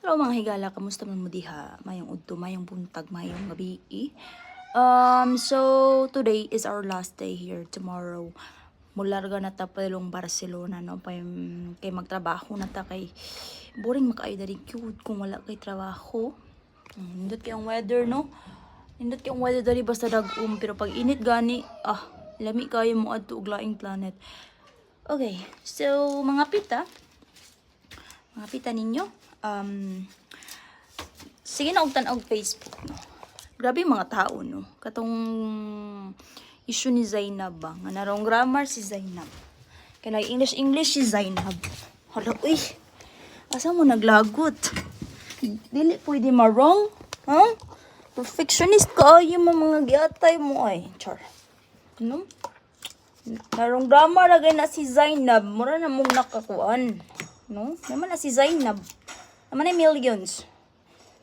Hello mga higala, kamusta man mo diha? Mayong udto, mayong buntag, mayong gabi. So today is our last day here. Tomorrow, mularga na ta palong Barcelona, no? Kay magtrabaho na ta kay boring makaayo dali cute kung wala kay trabaho. Nindot kayong weather, no? Nindot kayong weather dali basta dag-um, pero pag init gani, lami kayo mo adto og laing planet. Okay, so mga pita ninyo, sige na og tan-og Facebook, no. Grabe mga tao, no. Katong issue ni Zainab ba, nga narong grammar si Zainab. Kaya English si Zainab. Hala, uy. Asa mo naglagot? Dili pwede marong, ha? Perfectionist ka, yung mga giatay mo ay. Char. No? Narong grammar lagay na si Zainab. Mura na mong nakakuan. No? Naman na si Zainab. Naman ay millions.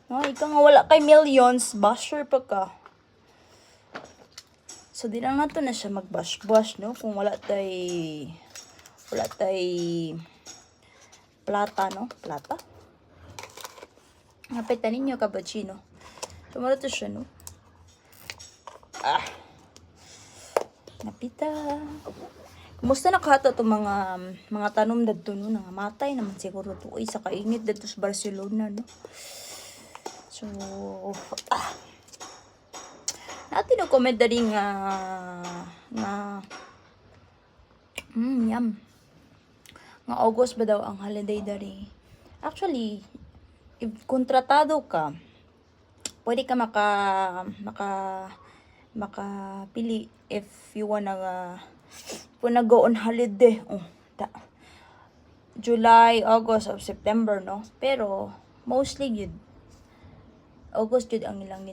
No? Ikaw nga wala kay millions, basher pa ka. So, di lang nato na siya mag-bash-bash, no? Kung wala tay plata, no? Plata? Napitan ninyo, cappuccino. Tumara to siya, no? Napita. Kumusta nakahata to mga tanom dadto, no? Nangamatay naman siguro to. Uy, sa kainit dadto sa Barcelona, no? So, natin no comment dali nga yum. Nga August ba daw ang holiday dali? Actually, if kontratado ka, pwede ka makapili if you wanna go on holiday. July, August, or September, no? Pero, mostly yun, August yun ang ilang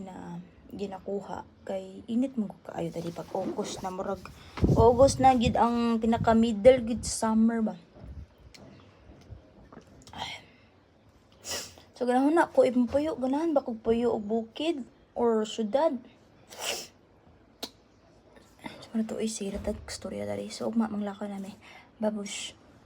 ginakuha. Kay init mo kaayo dali pag August na murag. August na gid ang pinaka middle gid summer ba. So ganahan na ko ipuyo, ganahan ba kog puyo og bukid or syudad. So na to ay sira tag storya dali. So ugma manglakaw nami. Babush.